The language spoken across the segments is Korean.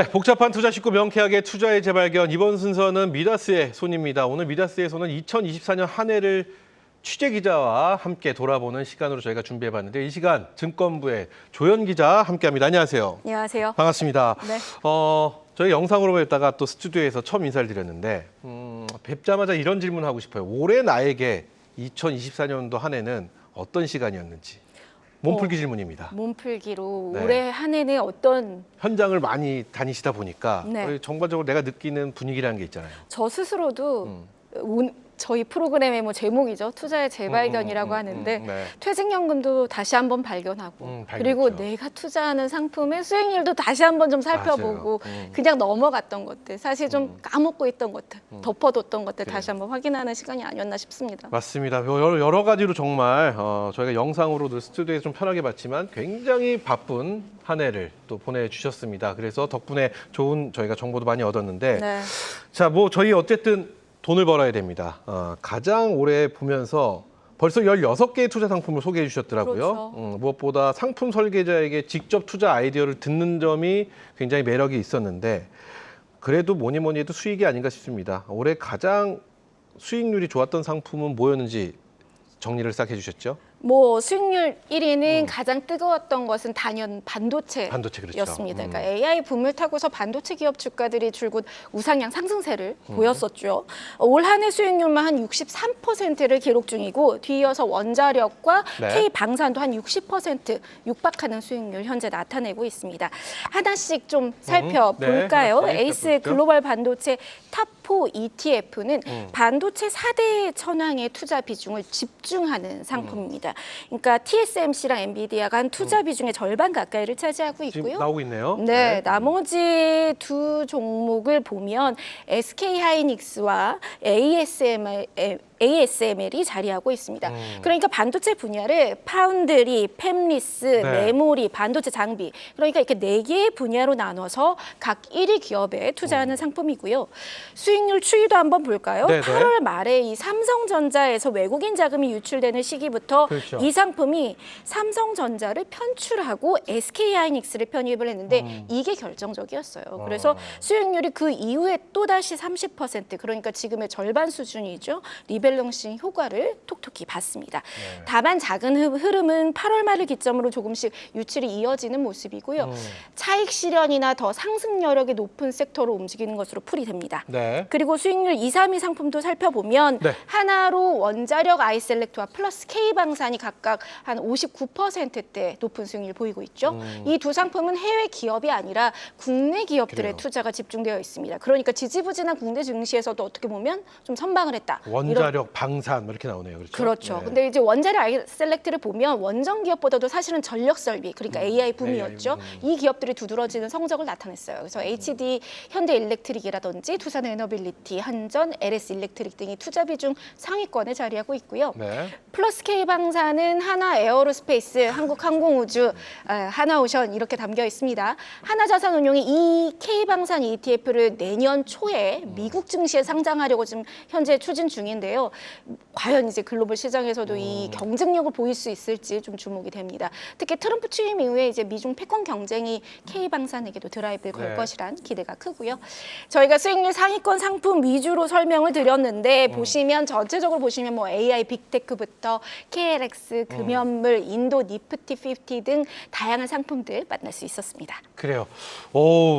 네, 복잡한 투자 쉽고 명쾌하게 투자의 재발견. 이번 순서는 미다스의 손입니다. 오늘 미다스의 손은 2024년 한 해를 취재 기자와 함께 돌아보는 시간으로 저희가 준비해봤는데 이 시간 증권부의 조연 기자 함께합니다. 안녕하세요. 안녕하세요. 반갑습니다. 네. 저희 영상으로 뵙다가 또 스튜디오에서 처음 인사를 드렸는데 뵙자마자 이런 질문하고 싶어요. 올해 나에게 2024년도 한 해는 어떤 시간이었는지. 몸풀기 질문입니다. 몸풀기로 네. 올해 한 해는 어떤 현장을 많이 다니시다 보니까 네. 전반적으로 내가 느끼는 분위기라는 게 있잖아요. 저 스스로도 저희 프로그램의 제목이죠. 투자의 재발견이라고 하는데 네. 퇴직연금도 다시 한번 발견하고 발견했죠. 그리고 내가 투자하는 상품의 수익률도 다시 한번 좀 살펴보고 그냥 넘어갔던 것들, 사실 좀 까먹고 있던 것들, 덮어뒀던 것들 다시 한번 확인하는 시간이 아니었나 싶습니다. 맞습니다. 여러 가지로 정말 저희가 영상으로 늘 스튜디오에서 좀 편하게 봤지만 굉장히 바쁜 한 해를 또 보내주셨습니다. 그래서 덕분에 좋은 저희가 정보도 많이 얻었는데 네. 자, 저희 어쨌든 돈을 벌어야 됩니다. 가장 오래 보면서 벌써 16개의 투자 상품을 소개해 주셨더라고요. 그렇죠. 무엇보다 상품 설계자에게 직접 투자 아이디어를 듣는 점이 굉장히 매력이 있었는데 그래도 뭐니 해도 수익이 아닌가 싶습니다. 올해 가장 수익률이 좋았던 상품은 뭐였는지 정리를 싹 해주셨죠? 수익률 1위는 가장 뜨거웠던 것은 단연 반도체, 그렇죠. 반도체였습니다. 그러니까 AI 붐을 타고서 반도체 기업 주가들이 줄곧 우상향 상승세를 보였었죠. 올 한 해 수익률만 한 63%를 기록 중이고 뒤이어서 원자력과 네. K방산도 한 60% 육박하는 수익률 현재 나타내고 있습니다. 하나씩 좀 살펴볼까요? 네, 에이스 살펴볼게요. 글로벌 반도체 탑4 ETF는 반도체 4대 천왕의 투자 비중을 집중하는 상품입니다. 그러니까 TSMC랑 엔비디아가 한 투자 비중의 절반 가까이를 차지하고 있고요. 지금 나오고 있네요. 네, 나머지 두 종목을 보면 SK 하이닉스와 ASML이 자리하고 있습니다. 그러니까 반도체 분야를 파운드리, 팹리스, 네. 메모리, 반도체 장비, 그러니까 이렇게 4개의 분야로 나눠서 각 1위 기업에 투자하는 상품이고요. 수익률 추이도 한번 볼까요? 네네. 8월 말에 이 삼성전자에서 외국인 자금이 유출되는 시기부터 그렇죠. 이 상품이 삼성전자를 편출하고 SK 하이닉스를 편입을 했는데 이게 결정적이었어요. 그래서 수익률이 그 이후에 또다시 30%, 그러니까 지금의 절반 수준이죠. 리밸런싱 효과를 톡톡히 봤습니다. 네. 다만 작은 흐름은 8월 말을 기점으로 조금씩 유출이 이어지는 모습이고요. 차익 실현이나 더 상승 여력이 높은 섹터로 움직이는 것으로 풀이됩니다. 네. 그리고 수익률 2, 3위 상품도 살펴보면 네. 하나로 원자력 아이셀렉트와 플러스 K방산이 각각 한 59%대 높은 수익률 보이고 있죠. 이 두 상품은 해외 기업이 아니라 국내 기업들의 그래요. 투자가 집중되어 있습니다. 그러니까 지지부진한 국내 증시에서도 어떻게 보면 좀 선방을 했다. 원자력, 방산 이렇게 나오네요. 그렇죠? 그렇죠. 네. 근데 이제 원자력 아이셀렉트를 보면 원전 기업보다도 사실은 전력 설비, 그러니까 AI 붐이었죠. 이 기업들이 두드러지는 성적을 나타냈어요. 그래서 HD, 현대 일렉트릭이라든지 두산 에너빌리티, 한전, LS 일렉트릭 등이 투자 비중 상위권에 자리하고 있고요. 네. 플러스 K 방산은 하나 에어로스페이스, 한국항공우주, 하나오션 이렇게 담겨 있습니다. 하나자산운용이 이 K 방산 ETF를 내년 초에 미국 증시에 상장하려고 지금 현재 추진 중인데요. 과연 이제 글로벌 시장에서도 이 경쟁력을 보일 수 있을지 좀 주목이 됩니다. 특히 트럼프 취임 이후에 이제 미중 패권 경쟁이 K 방산에게도 드라이브를 걸 네. 것이란 기대가 크고요. 저희가 수익률 상위권 상품 위주로 설명을 드렸는데 보시면 전체적으로 보시면 AI 빅테크부터 KLX, 금연물, 인도 니프티 50 등 다양한 상품들 만날 수 있었습니다. 그래요.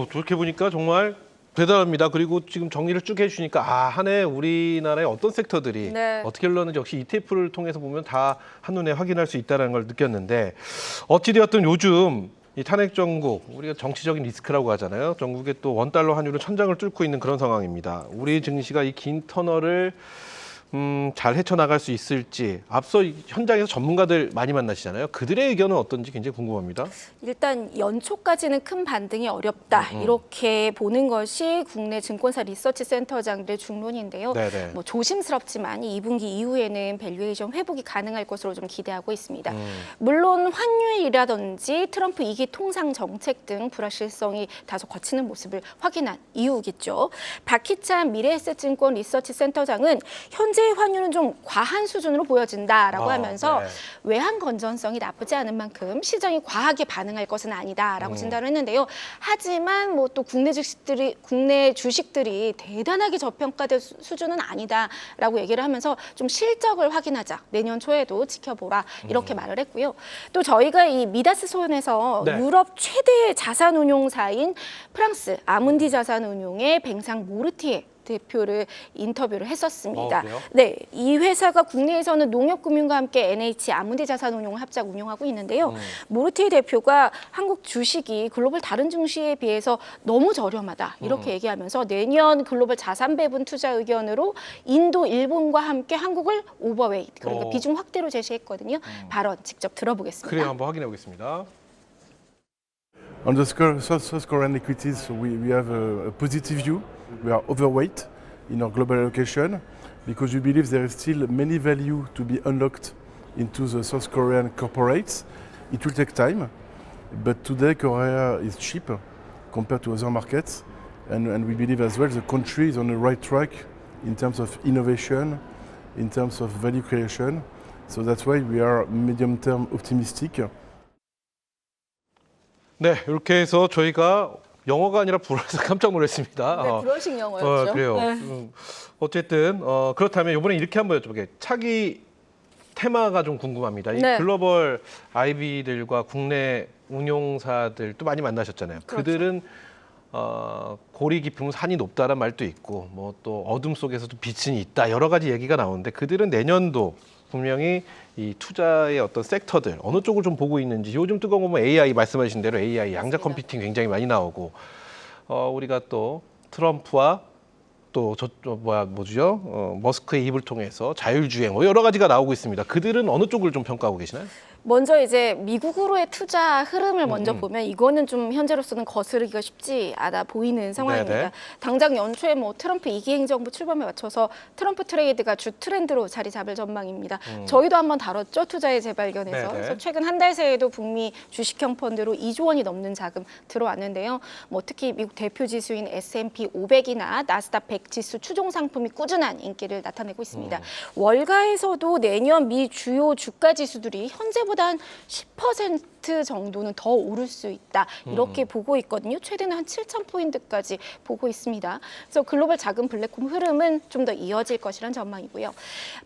그렇게 보니까 정말 대단합니다. 그리고 지금 정리를 쭉 해주시니까 한 해 우리나라의 어떤 섹터들이 네. 어떻게 흘렀는지 역시 ETF를 통해서 보면 다 한눈에 확인할 수 있다는 걸 느꼈는데 어찌되었든 요즘 이 탄핵 정국, 우리가 정치적인 리스크라고 하잖아요. 전국에 또 원달러 환율은 천장을 뚫고 있는 그런 상황입니다. 우리 증시가 이 긴 터널을 잘 헤쳐나갈 수 있을지 앞서 현장에서 전문가들 많이 만나시잖아요. 그들의 의견은 어떤지 굉장히 궁금합니다. 일단 연초까지는 큰 반등이 어렵다 이렇게 보는 것이 국내 증권사 리서치 센터장들의 중론인데요. 네네. 조심스럽지만 2분기 이후에는 밸류에이션 회복이 가능할 것으로 좀 기대하고 있습니다. 물론 환율이라든지 트럼프 2기 통상 정책 등 불확실성이 다소 거치는 모습을 확인한 이유겠죠. 박희찬 미래에셋증권 리서치 센터장은 현재 현재의 환율은 좀 과한 수준으로 보여진다라고 하면서 네. 외환 건전성이 나쁘지 않은 만큼 시장이 과하게 반응할 것은 아니다라고 진단을 했는데요. 하지만 뭐 또 국내 주식들이 대단하게 저평가될 수준은 아니다라고 얘기를 하면서 좀 실적을 확인하자. 내년 초에도 지켜보라. 이렇게 말을 했고요. 또 저희가 이 미다스 손에서 네. 유럽 최대 자산운용사인 프랑스 아문디 자산운용의 뱅상 모르티에 대표를 인터뷰를 했었습니다. 그래요? 네, 이 회사가 국내에서는 농협금융과 함께 NH 아문디 자산운용을 합작 운영하고 있는데요. 모르티에 대표가 한국 주식이 글로벌 다른 증시에 비해서 너무 저렴하다 이렇게 얘기하면서 내년 글로벌 자산 배분 투자 의견으로 인도, 일본과 함께 한국을 오버웨이트 그러니까 비중 확대로 제시했거든요. 발언 직접 들어보겠습니다. 그래요, 한번 확인해 보겠습니다. On the South Korean equities, we have a positive view. We are overweight in our global allocation because we believe there is still many value to be unlocked into the South Korean corporates. It will take time, but today Korea is cheap compared to other markets, and we believe as well the country is on the right track in terms of innovation, in terms of value creation. So that's why we are medium-term optimistic. 네, 이렇게 해서 저희가 영어가 아니라 불어서 깜짝 놀랐습니다. 네, 불어식 영어였죠. 그래요. 네. 어쨌든 그렇다면 이번에 이렇게 한번 여쭤볼게요. 차기 테마가 좀 궁금합니다. 이 네. 글로벌 IB들과 국내 운용사들도 많이 만나셨잖아요. 그렇죠. 그들은 고리 깊으면 산이 높다는 말도 있고 뭐 또 어둠 속에서도 빛이 있다 여러 가지 얘기가 나오는데 그들은 내년도 분명히 이 투자의 어떤 섹터들 어느 쪽을 좀 보고 있는지 요즘 뜨거운 거면 AI 말씀하신 대로 AI 양자 맞습니다. 컴퓨팅 굉장히 많이 나오고 우리가 또 트럼프와 또 머스크의 입을 통해서 자율주행 뭐 여러 가지가 나오고 있습니다. 그들은 어느 쪽을 좀 평가하고 계시나요? 먼저 이제 미국으로의 투자 흐름을 먼저 보면 이거는 좀 현재로서는 거스르기가 쉽지 않아 보이는 상황입니다. 네네. 당장 연초에 뭐 트럼프 2기 행정부 출범에 맞춰서 트럼프 트레이드가 주 트렌드로 자리 잡을 전망입니다. 저희도 한번 다뤘죠. 투자의 재발견에서. 네네. 그래서 최근 한 달 새에도 북미 주식형 펀드로 2조 원이 넘는 자금 들어왔는데요. 뭐 특히 미국 대표 지수인 S&P 500이나 나스닥 100 지수 추종 상품이 꾸준한 인기를 나타내고 있습니다. 월가에서도 내년 미 주요 주가 지수들이 현재보다 한 10% 정도는 더 오를 수 있다. 이렇게 보고 있거든요. 최대는 한 7,000포인트까지 보고 있습니다. 그래서 글로벌 자금 블랙홈 흐름은 좀 더 이어질 것이란 전망이고요.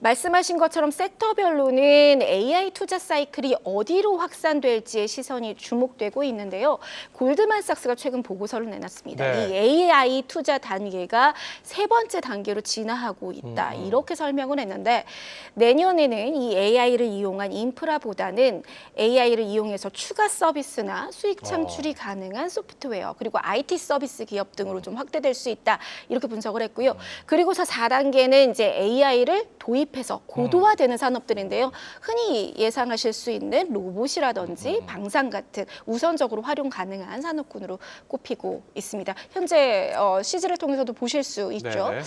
말씀하신 것처럼 섹터별로는 AI 투자 사이클이 어디로 확산될지의 시선이 주목되고 있는데요. 골드만삭스가 최근 보고서를 내놨습니다. 네. 이 AI 투자 단계가 세 번째 단계로 진화하고 있다. 이렇게 설명을 했는데 내년에는 이 AI를 이용한 인프라보다는 AI를 이용해서 추가 서비스나 수익 창출이 가능한 소프트웨어 그리고 IT 서비스 기업 등으로 좀 확대될 수 있다. 이렇게 분석을 했고요. 그리고서 4단계는 이제 AI를 도입해서 고도화되는 산업들인데요. 흔히 예상하실 수 있는 로봇이라든지 방산 같은 우선적으로 활용 가능한 산업군으로 꼽히고 있습니다. 현재 CG를 통해서도 보실 수 있죠. 네네.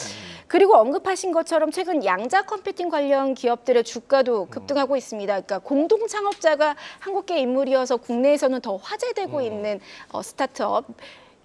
그리고 언급하신 것처럼 최근 양자 컴퓨팅 관련 기업들의 주가도 급등하고 있습니다. 그러니까 공동 창업자가 한국계 인물이어서 국내에서는 더 화제되고 있는 스타트업.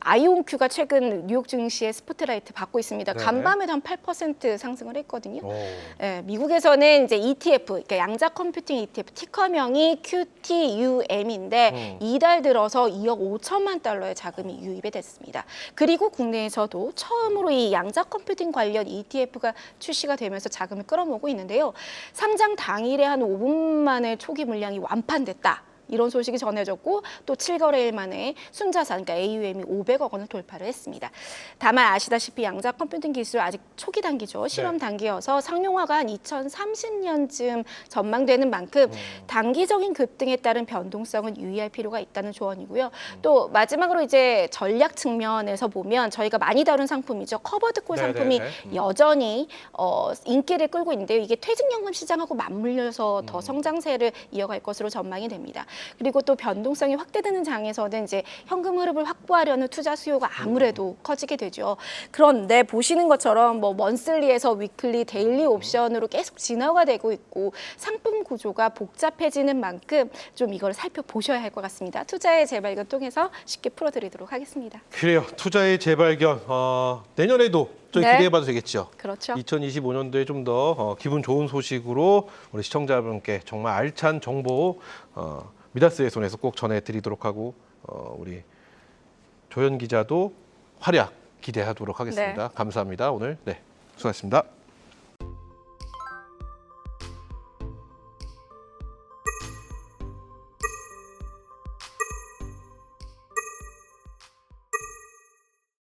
아이온큐가 최근 뉴욕 증시의 스포트라이트 받고 있습니다. 네네. 간밤에도 한 8% 상승을 했거든요. 오. 예, 미국에서는 이제 ETF, 그러니까 양자 컴퓨팅 ETF 티커명이 QTUM인데 이달 들어서 2억 5천만 달러의 자금이 유입이 됐습니다. 그리고 국내에서도 처음으로 이 양자 컴퓨팅 관련 ETF가 출시가 되면서 자금을 끌어모으고 있는데요. 상장 당일에 한 5분 만에 초기 물량이 완판됐다. 이런 소식이 전해졌고 또 7거래일 만에 순자산, 그러니까 AUM이 500억 원을 돌파를 했습니다. 다만 아시다시피 양자 컴퓨팅 기술 아직 초기 단계죠. 실험 단계여서 상용화가 한 2030년쯤 전망되는 만큼 단기적인 급등에 따른 변동성은 유의할 필요가 있다는 조언이고요. 또 마지막으로 이제 전략 측면에서 보면 저희가 많이 다룬 상품이죠. 커버드콜 상품이 여전히 인기를 끌고 있는데요. 이게 퇴직연금 시장하고 맞물려서 더 성장세를 이어갈 것으로 전망이 됩니다. 그리고 또 변동성이 확대되는 장에서는 이제 현금 흐름을 확보하려는 투자 수요가 아무래도 커지게 되죠. 그런데 보시는 것처럼 뭐 먼슬리에서 위클리, 데일리 옵션으로 계속 진화가 되고 있고 상품 구조가 복잡해지는 만큼 좀 이걸 살펴보셔야 할 것 같습니다. 투자의 재발견 통해서 쉽게 풀어드리도록 하겠습니다. 그래요. 투자의 재발견 내년에도 저희 네. 기대해봐도 되겠죠. 그렇죠. 2025년도에 좀 더 기분 좋은 소식으로 우리 시청자분께 정말 알찬 정보 미다스의 손에서 꼭 전해드리도록 하고 우리 조현 기자도 활약 기대하도록 하겠습니다. 감사합니다. 오늘 수고하셨습니다.